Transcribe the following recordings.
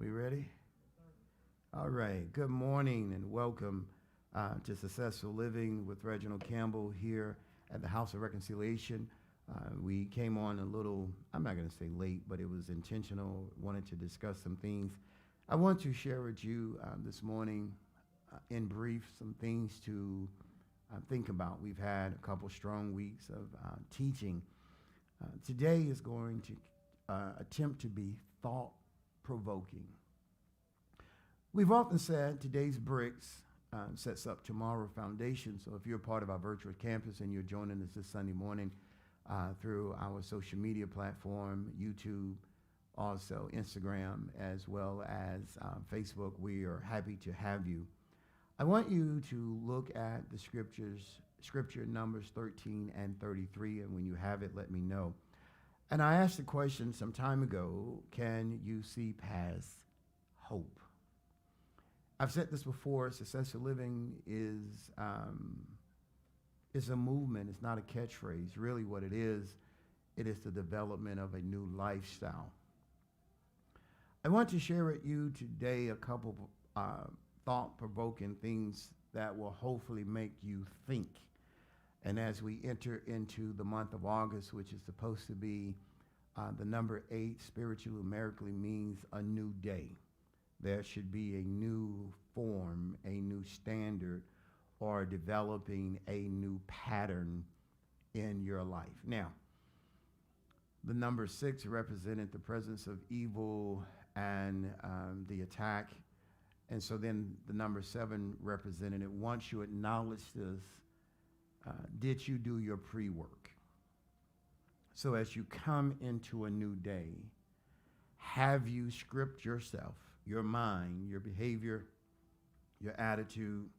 We ready? All right. Good morning and welcome to Successful Living with Reginald Campbell here at the House of Reconciliation. We came on a little, I'm not going to say late, but it was intentional. Wanted to discuss some things. I want to share with you this morning, in brief, some things to think about. We've had a couple strong weeks of teaching. Today is going to attempt to be thought-provoking. We've often said today's bricks sets up tomorrow's foundation. So if you're part of our virtual campus and you're joining us this Sunday morning through our social media platform, YouTube, also Instagram, as well as Facebook, we are happy to have you. I want you to look at the scripture Numbers 13 and 33, and when you have it, let me know. And I asked the question some time ago, can you see past hope? I've said this before, successful living is a movement. It's not a catchphrase. Really what it is the development of a new lifestyle. I want to share with you today a couple thought-provoking things that will hopefully make you think. And as we enter into the month of August, which is supposed to be the number 8, spiritually, numerically means a new day. There should be a new form, a new standard, or developing a new pattern in your life. Now, the number 6 represented the presence of evil and the attack. And so then the number 7 represented it. Once you acknowledge this, did you do your pre-work? So as you come into a new day, have you script yourself, your mind, your behavior, your attitude?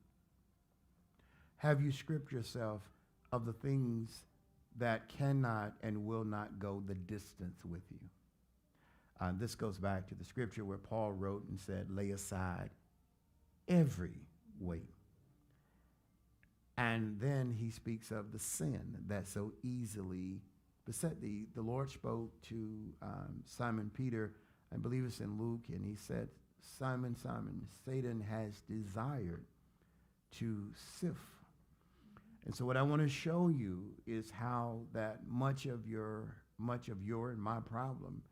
Have you script yourself of the things that cannot and will not go the distance with you? This goes back to the scripture where Paul wrote and said, lay aside every weight. And then he speaks of the sin that so easily beset thee. The Lord spoke to Simon Peter, I believe it's in Luke, and he said, Simon, Simon, Satan has desired to sift. And so what I want to show you is how that much of your and my problem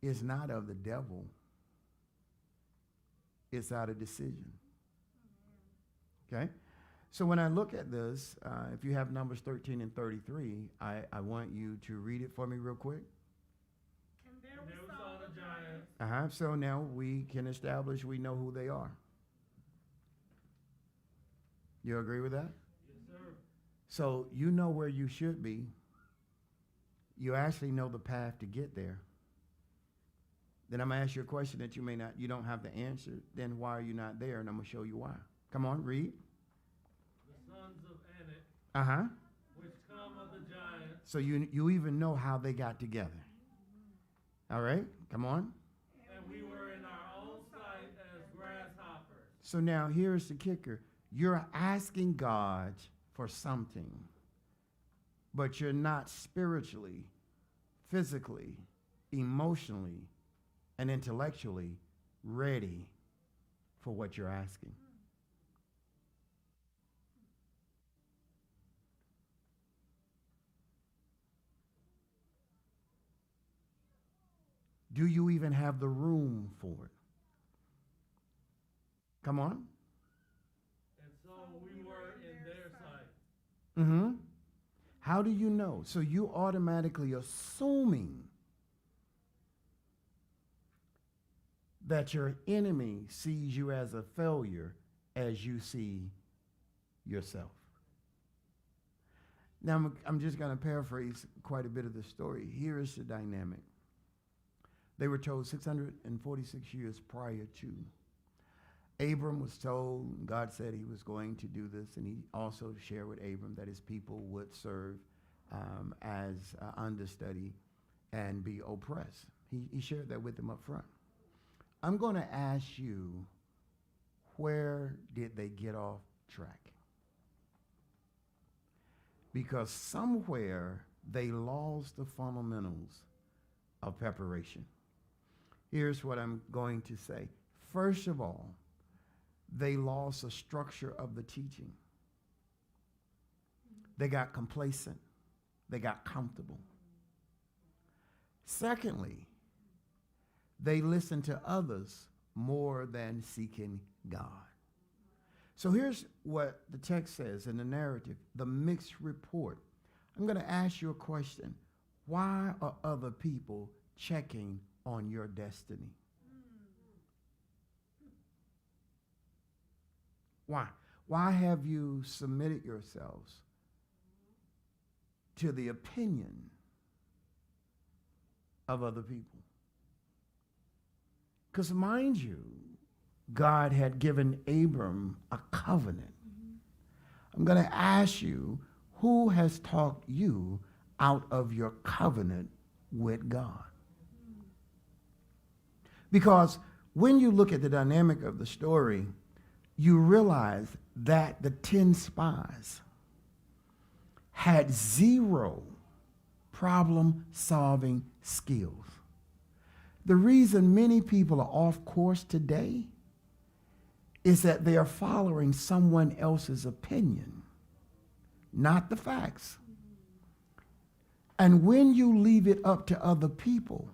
is not of the devil. It's out of decision. Okay? So when I look at this, if you have Numbers 13 and 33, I want you to read it for me real quick. And there we saw the giants. So now we can establish we know who they are. You agree with that? Yes, sir. So you know where you should be. You actually know the path to get there. Then I'm going to ask you a question that you don't have the answer. Then why are you not there? And I'm going to show you why. Come on, read. The sons of Anak, which come of the giants. So you even know how they got together. All right, come on. And we were in our own sight as grasshoppers. So now here's the kicker. You're asking God for something, but you're not spiritually, physically, emotionally, and intellectually ready for what you're asking. Do you even have the room for it? Come on. And so we were in their sight. Mm-hmm. How do you know? So you automatically assuming that your enemy sees you as a failure as you see yourself. Now, I'm just going to paraphrase quite a bit of the story. Here is the dynamic. They were told 646 years prior to. Abram was told, God said he was going to do this, and he also shared with Abram that his people would serve as understudy and be oppressed. He shared that with them up front. I'm going to ask you, where did they get off track? Because somewhere they lost the fundamentals of preparation. Here's what I'm going to say. First of all, they lost the structure of the teaching. They got complacent. They got comfortable. Secondly, they listened to others more than seeking God. So here's what the text says in the narrative, the mixed report. I'm going to ask you a question. Why are other people checking on your destiny? Why? Why have you submitted yourselves to the opinion of other people? Because mind you, God had given Abram a covenant. I'm going to ask you, who has talked you out of your covenant with God? Because when you look at the dynamic of the story, you realize that the 10 spies had zero problem-solving skills. The reason many people are off course today is that they are following someone else's opinion, not the facts. And when you leave it up to other people,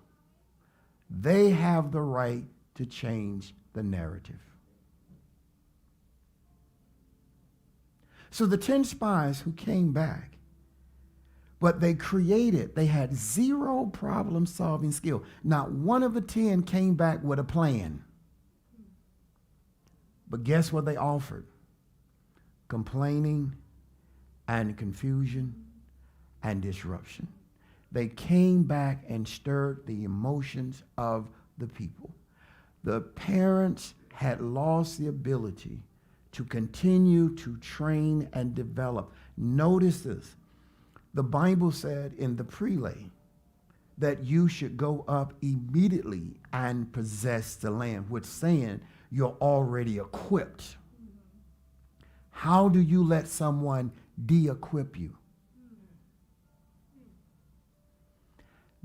they have the right to change the narrative. So the 10 spies who came back, but they had zero problem-solving skill. Not one of the 10 came back with a plan. But guess what they offered? Complaining and confusion and disruption. They came back and stirred the emotions of the people. The parents had lost the ability to continue to train and develop. Notice this. The Bible said in the prelay that you should go up immediately and possess the land, which saying you're already equipped. How do you let someone de-equip you?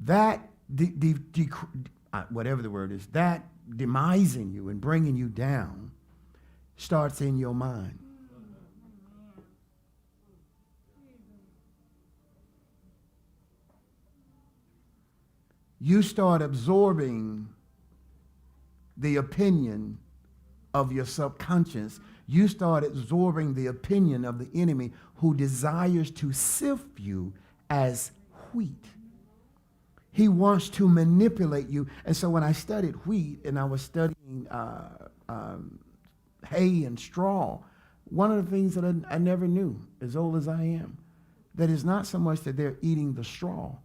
That, whatever the word is, that demising you and bringing you down starts in your mind. You start absorbing the opinion of your subconscious. You start absorbing the opinion of the enemy who desires to sift you as wheat. He wants to manipulate you. And so when I studied wheat and I was studying hay and straw, one of the things that I never knew, as old as I am, that is not so much that they're eating the straw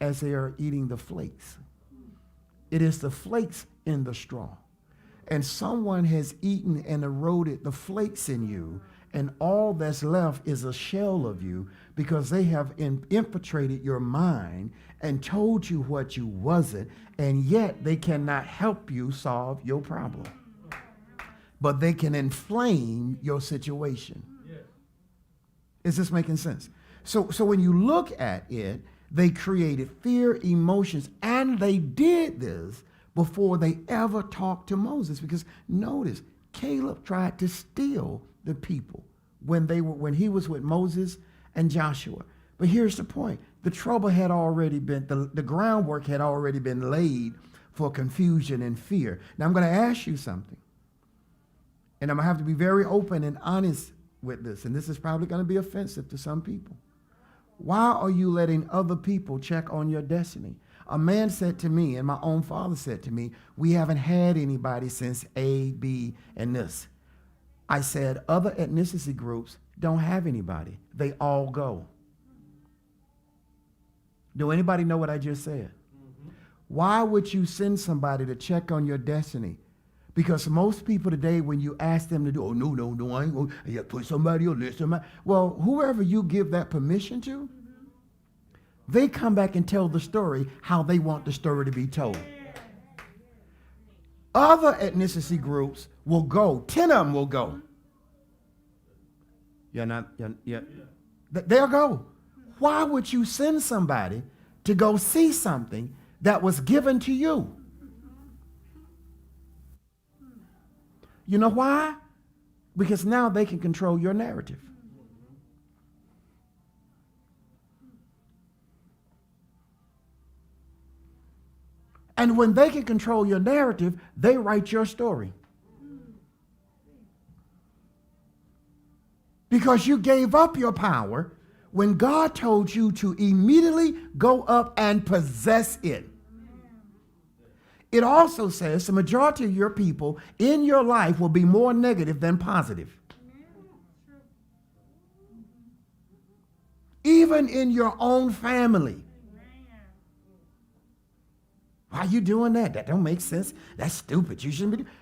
as they are eating the flakes. It is the flakes in the straw. And someone has eaten and eroded the flakes in you, and all that's left is a shell of you because they have infiltrated your mind and told you what you wasn't, and yet they cannot help you solve your problem. But they can inflame your situation. Yes. Is this making sense? So when you look at it, they created fear, emotions, and they did this before they ever talked to Moses. Because notice, Caleb tried to steal the people when he was with Moses and Joshua. But here's the point. The trouble had already been, the groundwork had already been laid for confusion and fear. Now I'm going to ask you something. And I'm going to have to be very open and honest with this. And this is probably going to be offensive to some people. Why are you letting other people check on your destiny? A man said to me, and my own father said to me, we haven't had anybody since A, B, and this. I said, other ethnicity groups don't have anybody. They all go. Do anybody know what I just said? Mm-hmm. Why would you send somebody to check on your destiny? Because most people today, when you ask them to do, oh, no, I ain't going to put somebody on this. Well, whoever you give that permission to, they come back and tell the story how they want the story to be told. Other ethnicity groups will go. 10 of them will go. They'll go. Why would you send somebody to go see something that was given to you? You know why? Because now they can control your narrative. And when they can control your narrative, they write your story. Because you gave up your power when God told you to immediately go up and possess it. It also says the majority of your people in your life will be more negative than positive. Even in your own family. Why are you doing that? That don't make sense. That's stupid. You shouldn't be doing.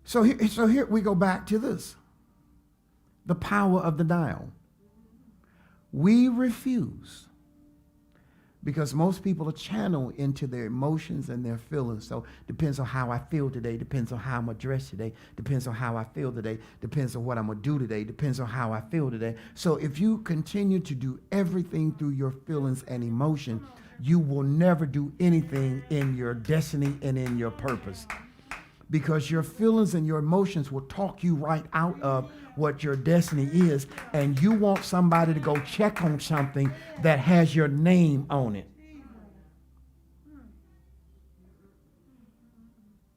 So here we go back to this. The power of denial. We refuse because most people are channeled into their emotions and their feelings. So depends on how I feel today, depends on how I'm dressed today, depends on how I feel today, depends on what I'm going to do today, depends on how I feel today. So if you continue to do everything through your feelings and emotion, you will never do anything in your destiny and in your purpose. Because your feelings and your emotions will talk you right out of what your destiny is, and you want somebody to go check on something that has your name on it.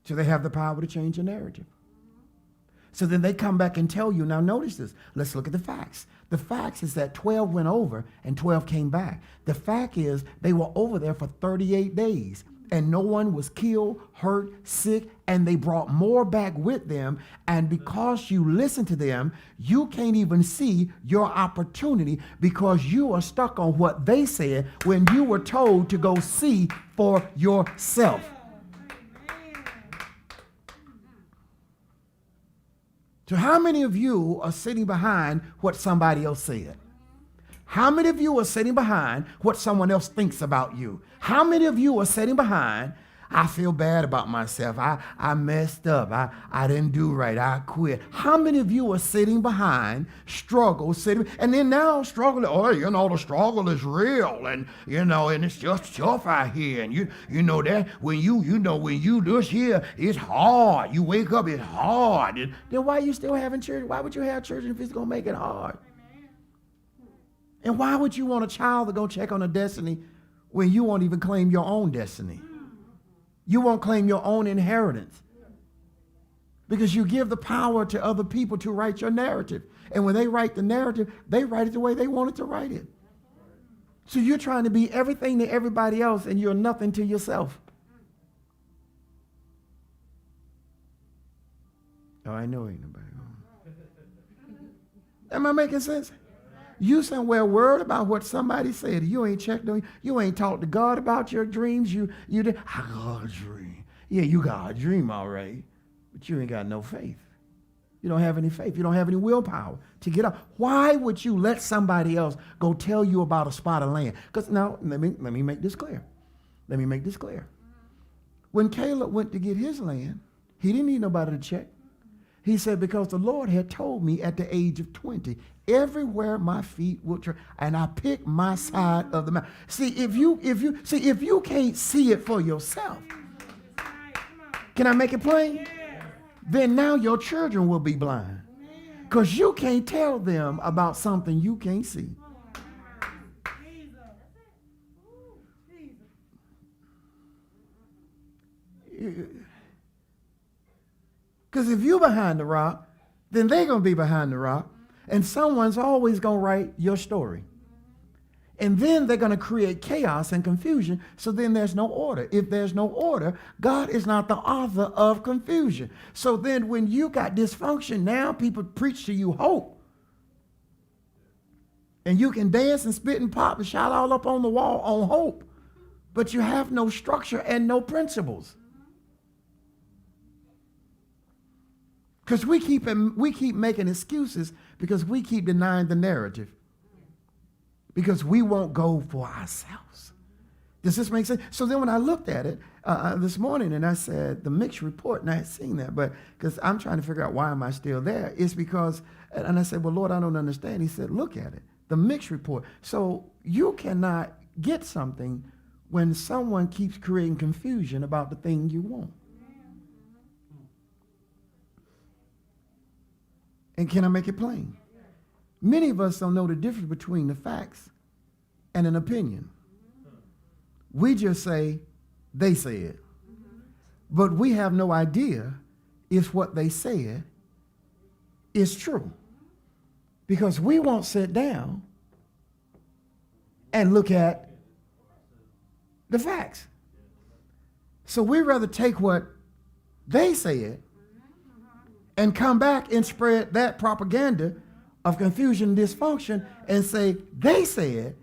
So they have the power to change your narrative. So then they come back and tell you, now notice this, let's look at the facts. The facts is that 12 went over and 12 came back. The fact is they were over there for 38 days. And no one was killed, hurt, sick, and they brought more back with them. And because you listen to them, you can't even see your opportunity because you are stuck on what they said when you were told to go see for yourself. So how many of you are sitting behind what somebody else said? How many of you are sitting behind what someone else thinks about you? How many of you are sitting behind, I feel bad about myself. I messed up. I didn't do right. I quit. How many of you are sitting behind struggle, and then now struggle, oh, you know, the struggle is real, and, you know, and it's just tough out here. And you know that when when you this here, it's hard. You wake up, it's hard. And then why are you still having church? Why would you have church if it's going to make it hard? And why would you want a child to go check on a destiny when you won't even claim your own destiny? You won't claim your own inheritance because you give the power to other people to write your narrative. And when they write the narrative, they write it the way they wanted to write it. So you're trying to be everything to everybody else and you're nothing to yourself. Oh, I know ain't nobody going. Am I making sense? You somewhere worried about what somebody said. You ain't checked on, you ain't talked to God about your dreams. You did. I got a dream. Yeah, you got a dream, all right. But you ain't got no faith. You don't have any faith. You don't have any willpower to get up. Why would you let somebody else go tell you about a spot of land? Because now, let me make this clear. Let me make this clear. When Caleb went to get his land, he didn't need nobody to check. He said, because the Lord had told me at the age of 20, everywhere my feet will tread, and I picked my side of the mountain. See, if you can't see it for yourself, can I make it plain? Then now your children will be blind because you can't tell them about something you can't see. Because if you're behind the rock, then they're going to be behind the rock, and someone's always going to write your story. And then they're going to create chaos and confusion, so then there's no order. If there's no order, God is not the author of confusion. So then when you got dysfunction, now people preach to you hope. And you can dance and spit and pop and shout all up on the wall on hope, but you have no structure and no principles. Because we keep making excuses because we keep denying the narrative. Because we won't go for ourselves. Does this make sense? So then when I looked at it this morning and I said the mixed report, and I had seen that, but because I'm trying to figure out why am I still there, it's because, and I said, well, Lord, I don't understand. He said, look at it, the mixed report. So you cannot get something when someone keeps creating confusion about the thing you want. And can I make it plain? Many of us don't know the difference between the facts and an opinion. We just say, they said. But we have no idea if what they said is true. Because we won't sit down and look at the facts. So we'd rather take what they said and come back and spread that propaganda of confusion and dysfunction and say, they said,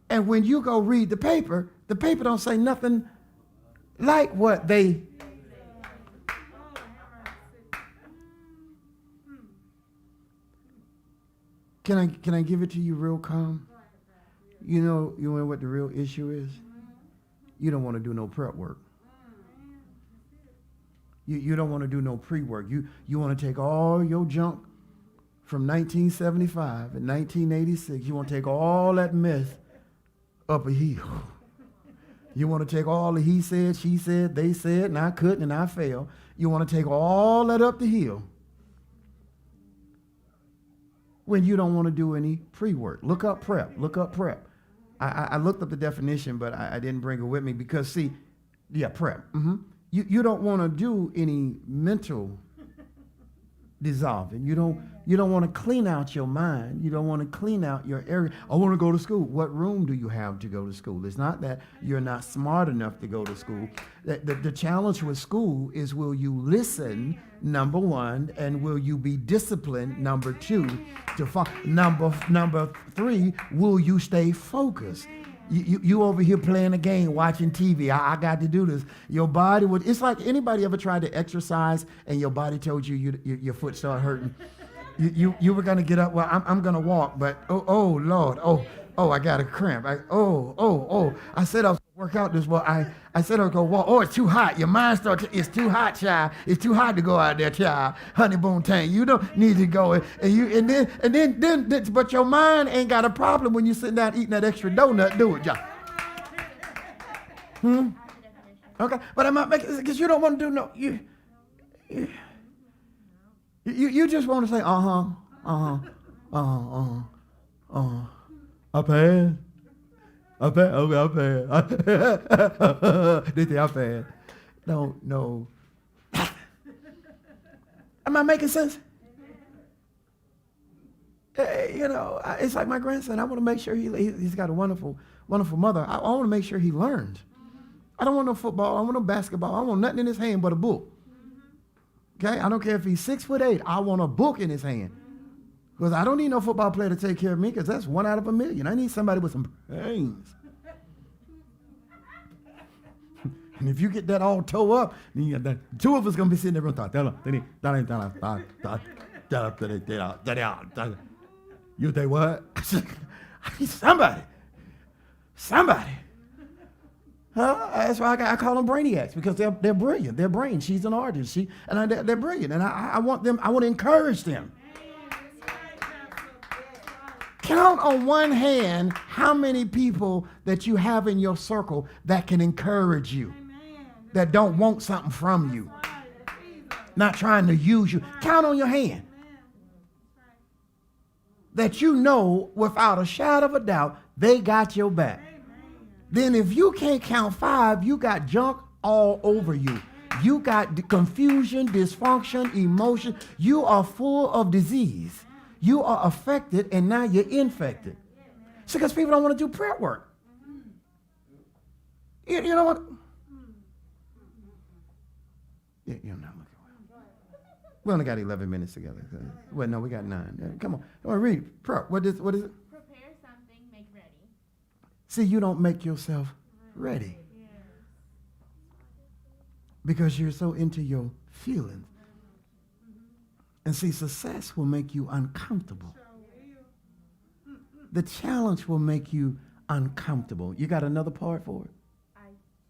and when you go read the paper don't say nothing like what they. Can I give it to you real calm? You know what the real issue is? You don't want to do no prep work. You don't want to do no pre-work. You want to take all your junk from 1975 and 1986. You want to take all that mess up a hill. You want to take all the he said, she said, they said, and I couldn't and I failed. You want to take all that up the hill when you don't want to do any pre-work. Look up prep. Look up prep. I looked up the definition, but I didn't bring it with me because, see, prep. You don't want to do any mental dissolving. You don't want to clean out your mind. You don't want to clean out your area. I want to go to school. What room do you have to go to school? It's not that you're not smart enough to go to school. The challenge with school is, will you listen, number one, and will you be disciplined, number two, number three, will you stay focused? You over here playing a game, watching TV. I got to do this. Your body would. It's like, anybody ever tried to exercise and your body told you your foot started hurting. You were gonna get up. Well, I'm gonna walk, but oh Lord, I got a cramp. I said I was gonna work out this. Well, I said I was gonna walk. Oh, it's too hot. Your mind starts. It's too hot, child. It's too hot to go out there, child. Honeymoon tank. You don't need to go. And then, but your mind ain't got a problem when you sitting down eating that extra donut. Do it, y'all. Okay, but I'm not making, because you don't want to do no. You just want to say, I passed. Okay, I passed. They think I passed. No. Am I making sense? It's like my grandson. I want to make sure he's got a wonderful, wonderful mother. I want to make sure he learns. I don't want no football. I don't want no basketball. I want nothing in his hand but a book. Okay? I don't care if he's 6'8". I want a book in his hand. Because I don't need no football player to take care of me, because that's 1 out of 1,000,000. I need somebody with some brains. And if you get that all toe up, then you got that. Two of us going to be sitting there and you think what? I need somebody. That's why I call them brainiacs, because they're brilliant. They're brain. She's an artist. They're brilliant. And I want to encourage them. Count on one hand how many people that you have in your circle that can encourage you, that don't want something from you, not trying to use you. Count on your hand that you know without a shadow of a doubt they got your back. Then if you can't count 5, you got junk all over you. You got confusion, dysfunction, emotion. You are full of disease. You are affected, and now you're infected. It's because people don't want to do prayer work. You know what? You're not looking well. We only got 11 minutes together. Well, no, we got 9. Come on, read. Prayer. What is it? Prepare something, make ready. See, you don't make yourself ready because you're so into your feelings. And see, success will make you uncomfortable. The challenge will make you uncomfortable. You got another part for it? I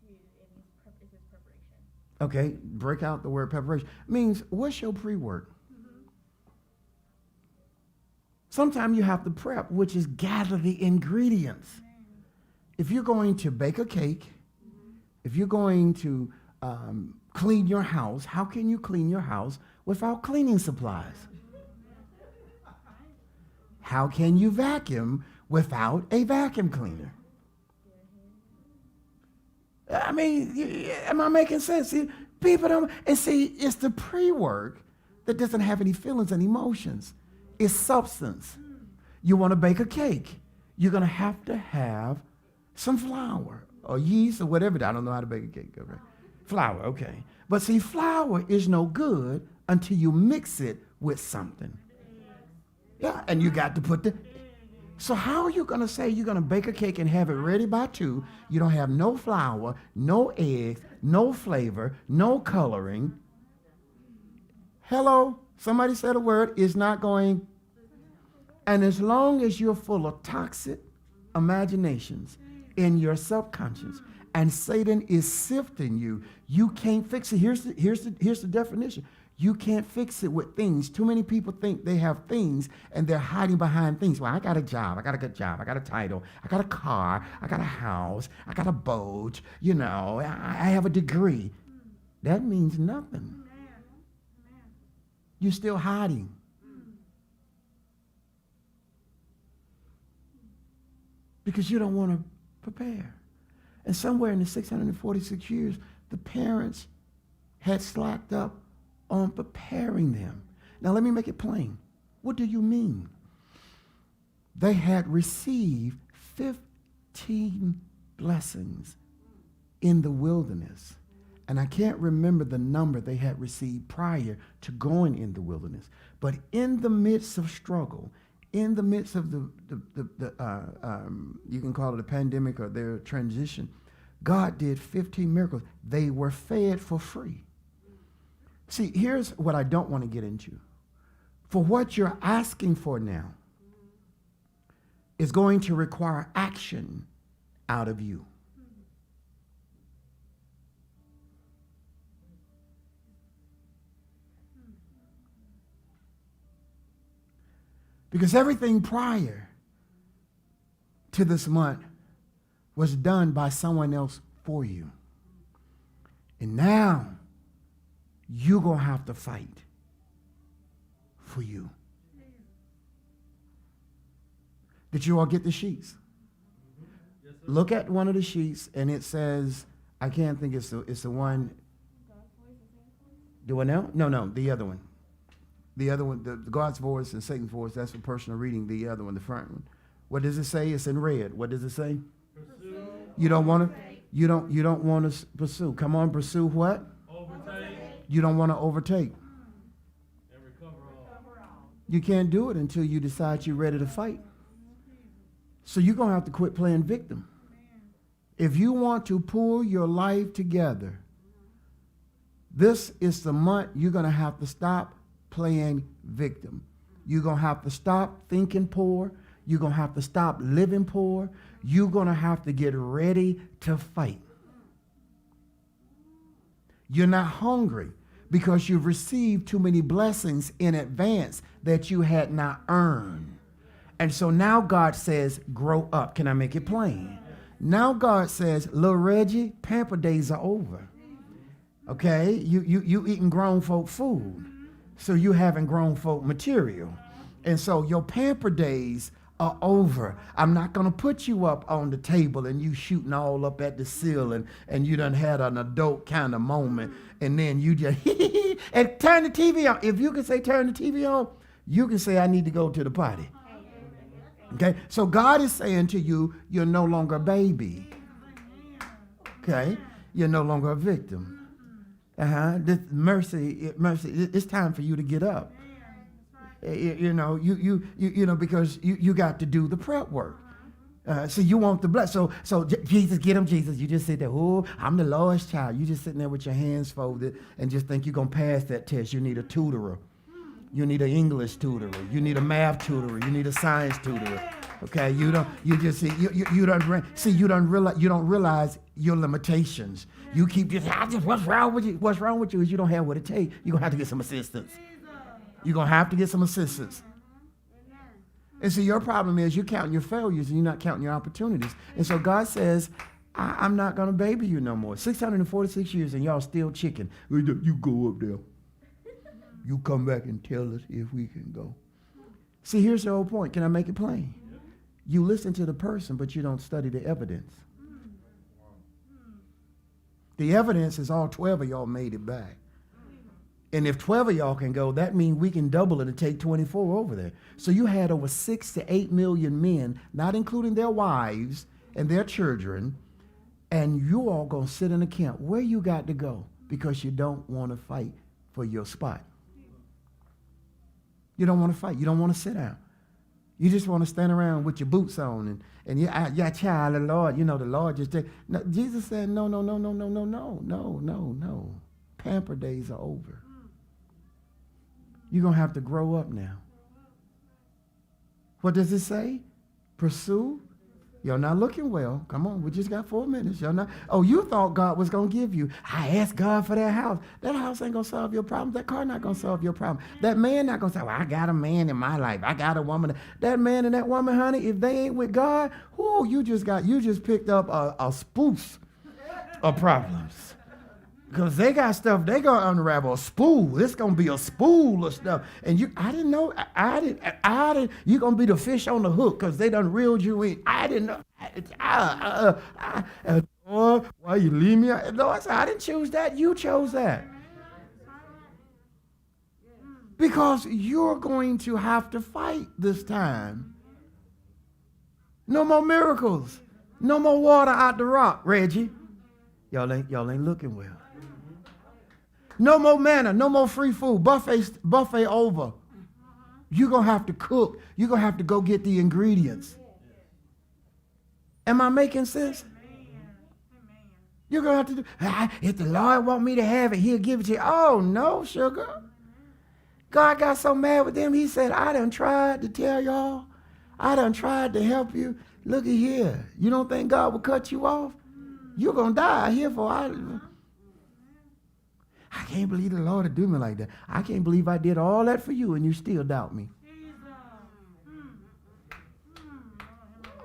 do. It is preparation. Okay, break out the word preparation. Means, what's your pre-work? Sometimes you have to prep, which is gather the ingredients. if you're going to bake a cake, if you're going to clean your house, how can you clean your house without cleaning supplies? How can you vacuum without a vacuum cleaner? I mean, am I making sense? See, people don't, and see, it's the pre-work that doesn't have any feelings and emotions. It's substance. You want to bake a cake, you're going to have some flour or yeast or whatever. I don't know how to bake a cake. Okay. Flour, okay. But see, flour is no good until you mix it with something. Yeah, and you got to put the... So how are you going to say you're going to bake a cake and have it ready by 2? You don't have no flour, no eggs, no flavor, no coloring. Hello? Somebody said a word. It's not going... And as long as you're full of toxic imaginations in your subconscious and Satan is sifting you, you can't fix it. Here's the definition. You can't fix it with things. Too many people think they have things and they're hiding behind things. Well, I got a job. I got a good job. I got a title. I got a car. I got a house. I got a boat. You know, I have a degree. That means nothing. You're still hiding. Because you don't want to prepare. And somewhere in the 646 years, the parents had slacked up on preparing them. Now let me make it plain. What do you mean? They had received 15 blessings in the wilderness. And I can't remember the number they had received prior to going in the wilderness. But in the midst of struggle, in the midst of the you can call it a pandemic or their transition, God did 15 miracles. They were fed for free. See, here's what I don't want to get into. For what you're asking for now is going to require action out of you. Because everything prior to this month was done by someone else for you. And now you're going to have to fight for you. Did you all get the sheets? Yes, look at one of the sheets and it says, I can't think it's the one. Do I know? No, the other one. The other one, the God's voice and Satan's voice, that's for personal reading. The other one, the front one. What does it say? It's in red. What does it say? Pursue. You don't want to, you don't want to pursue. Come on, pursue what? Overtake. You don't want to overtake. And recover all. You can't do it until you decide you're ready to fight. So you're going to have to quit playing victim. If you want to pull your life together, this is the month you're going to have to stop playing victim. You're going to have to stop thinking poor. You're going to have to stop living poor. You're going to have to get ready to fight. You're not hungry because you've received too many blessings in advance that you had not earned. And so now God says, grow up. Can I make it plain? Now God says, little Reggie, pamper days are over. Okay? You eating grown folk food. So you having grown folk material. And so your pamper days are over. I'm not going to put you up on the table and you shooting all up at the ceiling and you done had an adult kind of moment and then you just and turn the TV on. If you can say turn the TV on, you can say I need to go to the potty. Okay? So God is saying to you, you're no longer a baby. Okay? You're no longer a victim. This mercy, it's time for you to get up. You know, because you got to do the prep work. So you want the blood. So Jesus, get him, Jesus. You just sit there, oh, I'm the Lord's child. You just sitting there with your hands folded and just think you're going to pass that test. You need a tutorer. You need an English tutorer. You need a math tutorer. You need a science tutorer. Okay, you don't realize your limitations. You keep what's wrong with you? What's wrong with you is you don't have what it takes. You're going to have to get some assistance. You're going to have to get some assistance. And so your problem is you're counting your failures and you're not counting your opportunities. And so God says, I'm not going to baby you no more. 646 years and y'all still chicken. You go up there. You come back and tell us if we can go. See, here's the whole point. Can I make it plain? You listen to the person, but you don't study the evidence. The evidence is all 12 of y'all made it back. And if 12 of y'all can go, that means we can double it and take 24 over there. So you had over 6 to 8 million men, not including their wives and their children, and you all going to sit in a camp. Where you got to go? Because you don't want to fight for your spot. You don't want to fight. You don't want to sit down. You just want to stand around with your boots on and your child of the Lord. You know, the Lord just take. No, Jesus said, no. Pamper days are over. You're going to have to grow up now. What does it say? Pursue. You're not looking well. Come on, we just got 4 minutes. You're not. Oh, you thought God was going to give you. I asked God for that house. That house ain't going to solve your problem. That car not going to solve your problem. That man not going to say, well, I got a man in my life. I got a woman. That man and that woman, honey, if they ain't with God, you just picked up a spoof of problems. Because they got stuff, they going to unravel a spool. It's going to be a spool of stuff. And I didn't know, I didn't, you're going to be the fish on the hook because they done reeled you in. I didn't know. Lord, why you leave me? Lord, I didn't choose that. You chose that. Because you're going to have to fight this time. No more miracles. No more water out the rock, Reggie. Y'all ain't looking well. No more manna, no more free food. Buffet over. You're going to have to cook. You're going to have to go get the ingredients. Am I making sense? You're going to have to do, if the Lord want me to have it, he'll give it to you. Oh, no, sugar. God got so mad with them, he said, I done tried to tell y'all. I done tried to help you. Look at here. You don't think God will cut you off? You're going to die here for I can't believe the Lord would do me like that. I can't believe I did all that for you and you still doubt me.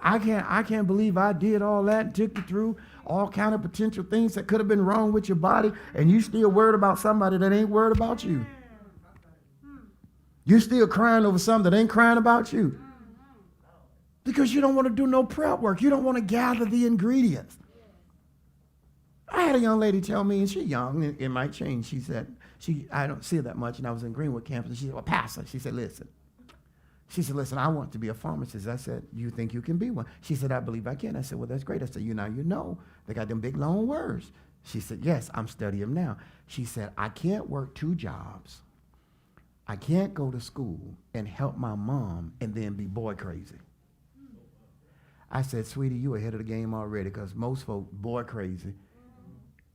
I can't believe I did all that and took you through all kind of potential things that could have been wrong with your body and you still worried about somebody that ain't worried about you. You're still crying over something that ain't crying about you. Because you don't want to do no prep work. You don't want to gather the ingredients. I had a young lady tell me, and she's young, it might change. She said, I don't see her that much, and I was in Greenwood campus, and she said, well, Pastor, she said, listen, I want to be a pharmacist. I said, you think you can be one? She said, I believe I can. I said, well, that's great. I said, you know, they got them big, long words. She said, yes, I'm studying them now. She said, I can't work 2 jobs. I can't go to school and help my mom and then be boy crazy. I said, sweetie, you ahead of the game already because most folk boy crazy.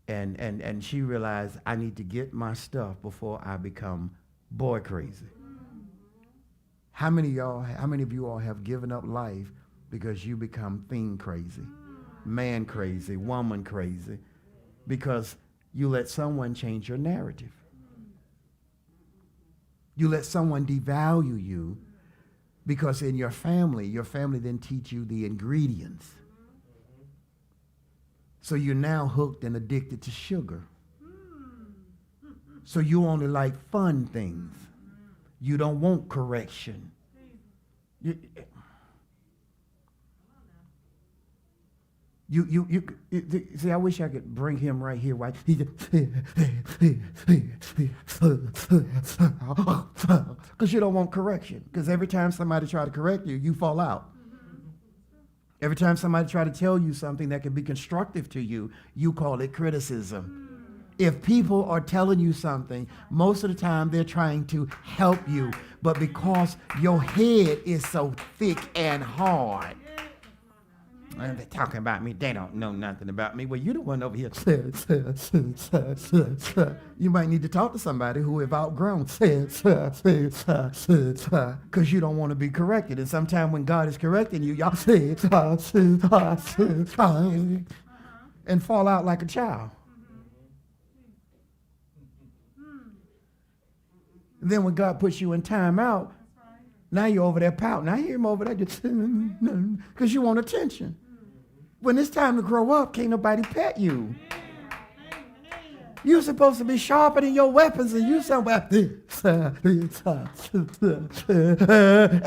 And she realized I need to get my stuff before I become boy crazy. How many of you all have given up life because you become thing crazy, man crazy, woman crazy, because you let someone change your narrative. You let someone devalue you because in your family didn't teach you the ingredients. So you're now hooked and addicted to sugar. So you only like fun things. You don't want correction. See, I wish I could bring him right here. Right? Because you don't want correction. Because every time somebody try to correct you, you fall out. Every time somebody try to tell you something that can be constructive to you, you call it criticism. If people are telling you something, most of the time they're trying to help you. But because your head is so thick and hard, and they're talking about me, they don't know nothing about me. Well, you're the one over here. You might need to talk to somebody who have outgrown because you don't want to be corrected. And sometimes when God is correcting you, y'all and fall out like a child. And then when God puts you in time out, Now you're over there pouting. I hear him over there just because you want attention. When it's time to grow up, can't nobody pet you. You're supposed to be sharpening your weapons, and you somewhere. And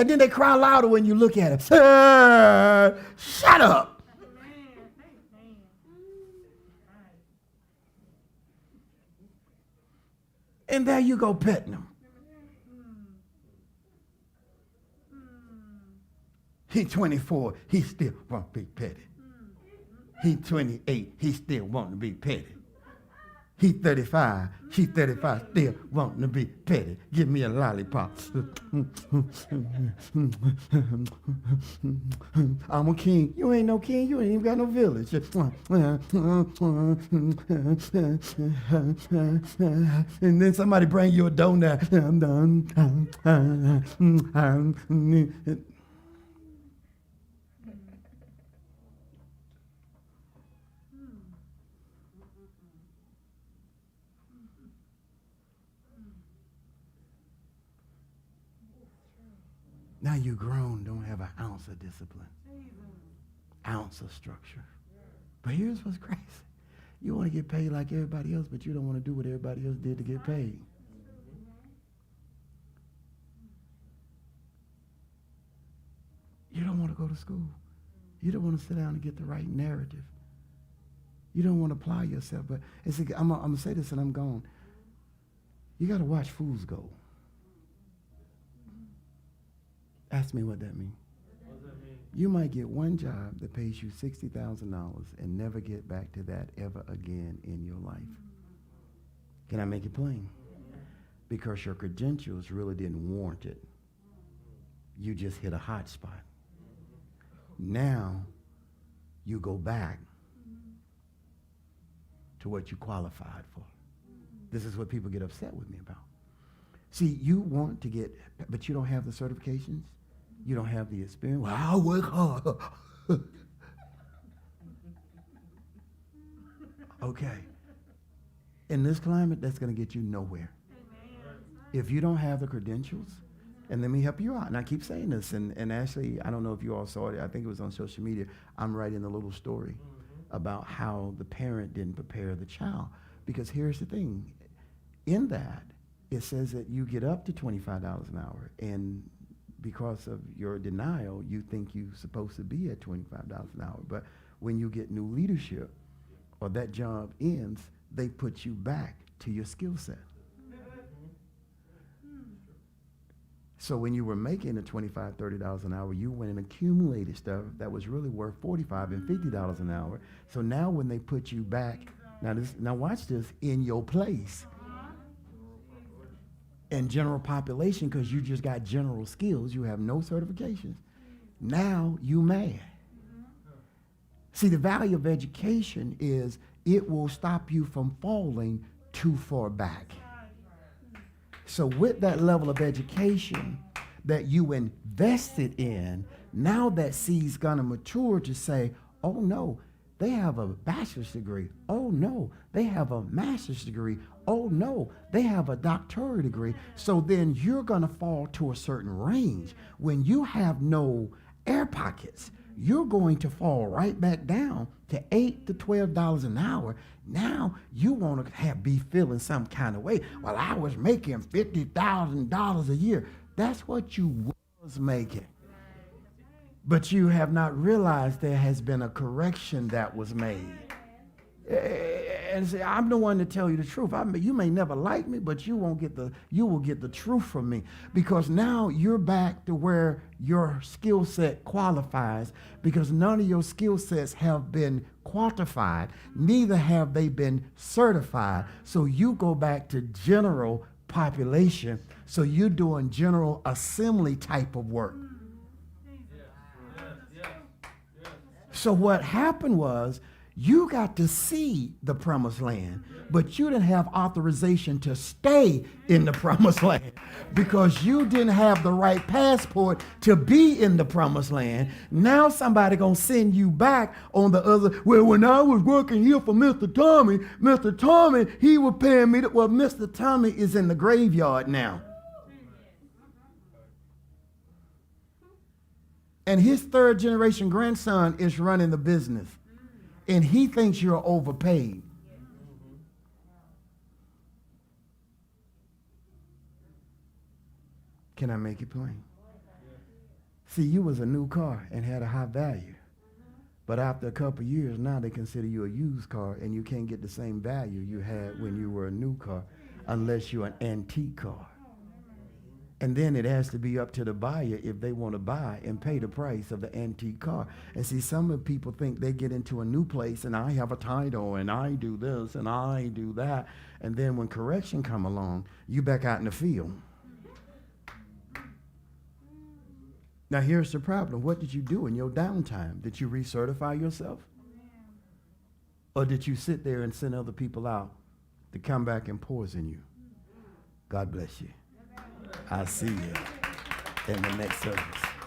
then they cry louder when you look at them. Shut up. And there you go petting them. He's 24, he still won't be petted. He's 28, he still wanting to be petted. He's 35, she's 35, still wanting to be petted. Give me a lollipop. I'm a king. You ain't no king. You ain't even got no village. And then somebody bring you a donut. Now you grown, don't have an ounce of discipline, ounce of structure. But here's what's crazy. You want to get paid like everybody else, but you don't want to do what everybody else did to get paid. You don't want to go to school. You don't want to sit down and get the right narrative. You don't want to apply yourself. But I'm going to say this and I'm gone. You got to watch fools go. Ask me what that means. What does that mean? You might get one job that pays you $60,000 and never get back to that ever again in your life. Can I make it plain? Because your credentials really didn't warrant it. You just hit a hot spot. Now you go back to what you qualified for. This is what people get upset with me about. See, you want to get, but you don't have the certifications. You don't have the experience. Well, I work hard. Okay. In this climate, that's going to get you nowhere. If you don't have the credentials, and let me help you out. And I keep saying this, and actually, I don't know if you all saw it. I think it was on social media. I'm writing a little story about how the parent didn't prepare the child. Because here's the thing. In that, it says that you get up to $25 an hour, and because of your denial, you think you're supposed to be at $25 an hour. But when you get new leadership or that job ends, they put you back to your skill set. So when you were making the $25, $30 an hour, you went and accumulated stuff that was really worth $45 and $50 an hour. So now when they put you back, now watch this, in your place, in general population, because you just got general skills, you have no certifications. Now you mad. See, the value of education is it will stop you from falling too far back. So with that level of education that you invested in, now that seed's gonna mature to say, oh no, they have a bachelor's degree. Oh no, they have a master's degree. Oh no, they have a doctorate degree. So then you're gonna fall to a certain range. When you have no air pockets, you're going to fall right back down to $8 to $12 an hour. Now you want to be feeling some kind of way. Well, I was making $50,000 a year. That's what you was making. But you have not realized there has been a correction that was made. And say, I'm the one to tell you the truth. You may never like me, but you will get the truth from me, because now you're back to where your skill set qualifies, because none of your skill sets have been quantified, neither have they been certified. So you go back to general population. So you're doing general assembly type of work. So what happened was, you got to see the promised land, but you didn't have authorization to stay in the promised land because you didn't have the right passport to be in the promised land. Now somebody gonna send you back on the other. Well, when I was working here for Mr. Tommy, he was paying me. Well, Mr. Tommy is in the graveyard now. And his third generation grandson is running the business. And he thinks you're overpaid. Can I make it plain? See, you was a new car and had a high value. But after a couple of years, now they consider you a used car, and you can't get the same value you had when you were a new car unless you're an antique car. And then it has to be up to the buyer if they want to buy and pay the price of the antique car. And see, some of the people think they get into a new place and I have a title and I do this and I do that. And then when correction come along, you back out in the field. Now here's the problem. What did you do in your downtime? Did you recertify yourself? Or did you sit there and send other people out to come back and poison you? God bless you. I'll see you in the next service.